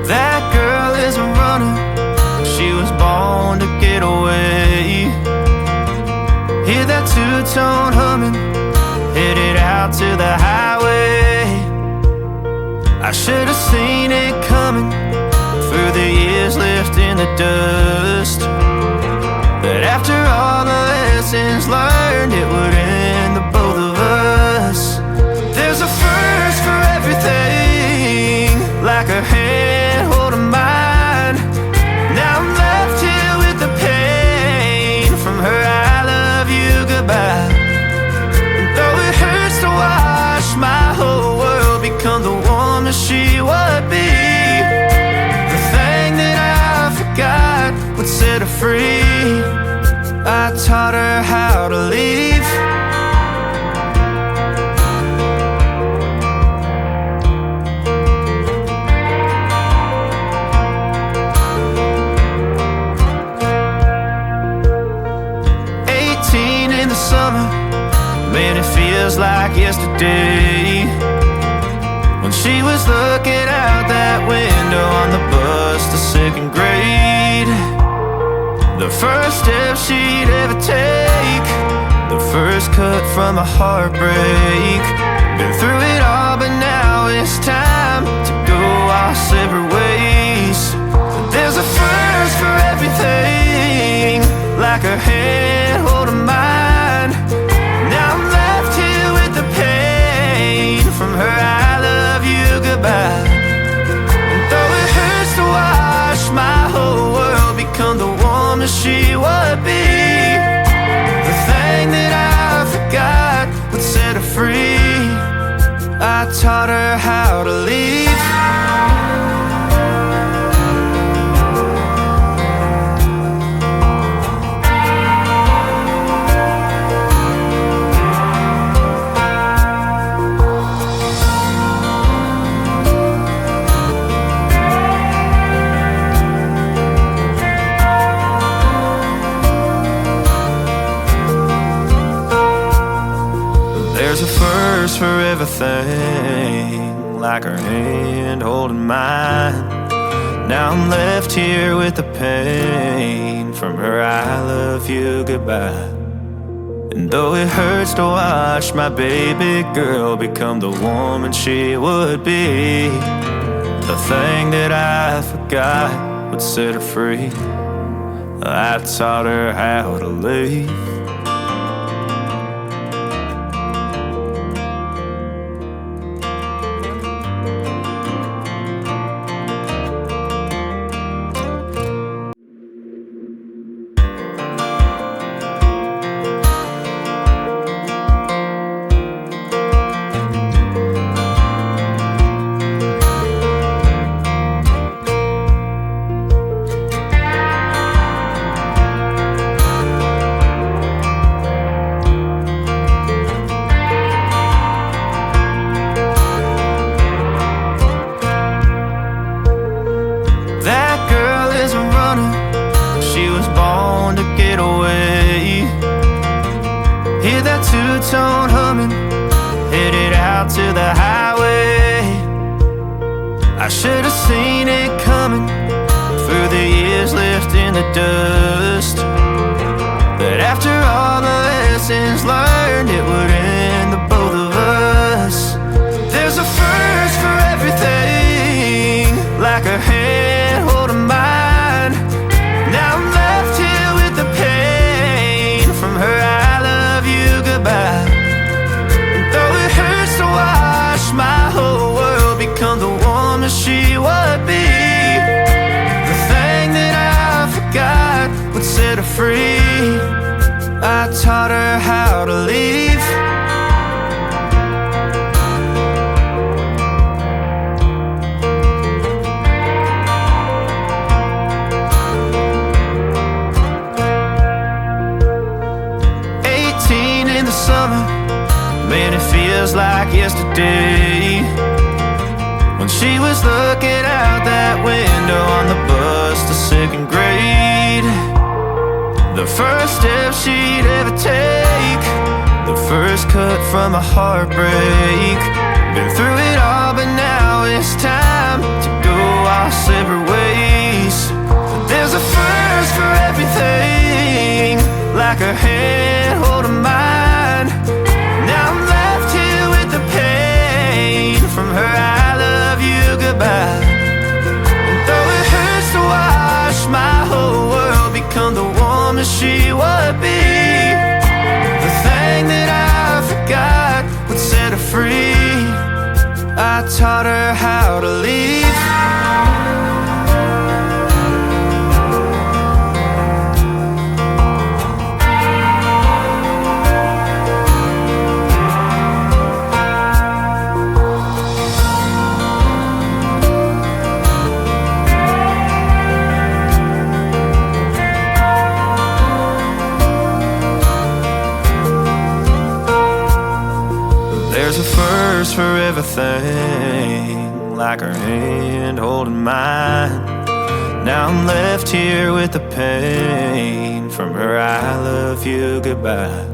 That girl is a runner, she was born to get away. Hear that two-tone humming, headed out to the highway. I should have seen it coming through the years left in the dust, that after all the lessons learned, it would end the both of us. There's a first for everything, like her hand holding mine. Now I'm left here with the pain from her I love you goodbye. And though it hurts to watch my whole world become the woman she would be, the thing that I forgot would set her free. I taught her how to leave. Summer, man, it feels like yesterday, when she was looking out that window on the bus to second grade. The first step she'd ever take, the first cut from a heartbreak. Been through it all, but now it's time to go our separate ways. There's a first for everything, like her hand holding mine. Now I'm left here with the pain from her I love you goodbye. And though it hurts to watch my whole world become the woman she would be, the thing that I forgot would set her free. I taught her how to leave. There's a first for everything, like her hand holding mine. Now I'm left here with the pain from her I love you goodbye. And though it hurts to watch my baby girl become the woman she would be, the thing that I forgot would set her free. I taught her how to leave. 2-tone humming, headed out to the highway. I should have seen it coming through the years left in the dust, that after all the lessons learned, it would end the both of us. There's a first for everything, like a hand holding mine. Now I'm left here with the pain from her I love you goodbye. And though it hurts to watch my whole world become the woman she would be, the thing that I forgot would set her free. I taught her how to leave. Summer, man, it feels like yesterday, when she was looking out that window on the bus to second grade. The first step she'd ever take, the first cut from a heartbreak. Been through it all, but now it's time to go our separate like her hand holding mine. Now I'm left here with the pain from her I love you goodbye. And though it hurts to watch my whole world become the woman she would be, the thing that I forgot would set her free. I taught her how to leave. There's a first for everything, like her hand holding mine. Now I'm left here with the pain from her I love you goodbye.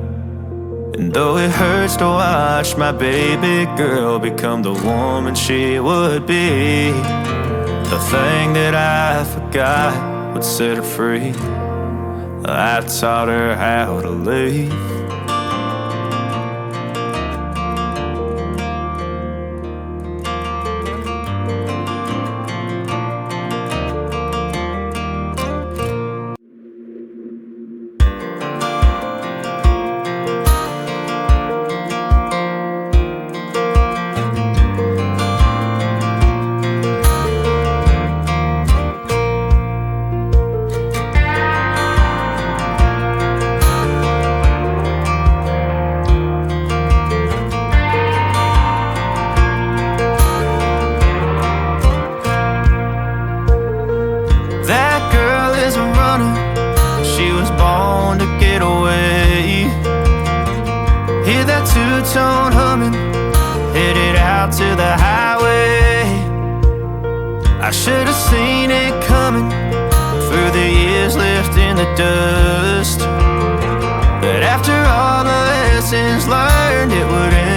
And though it hurts to watch my baby girl become the woman she would be, the thing that I forgot would set her free. I taught her how to leave. Hear that two-tone humming, headed out to the highway. I should have seen it coming through the years left in the dust. But after all the lessons learned, it would end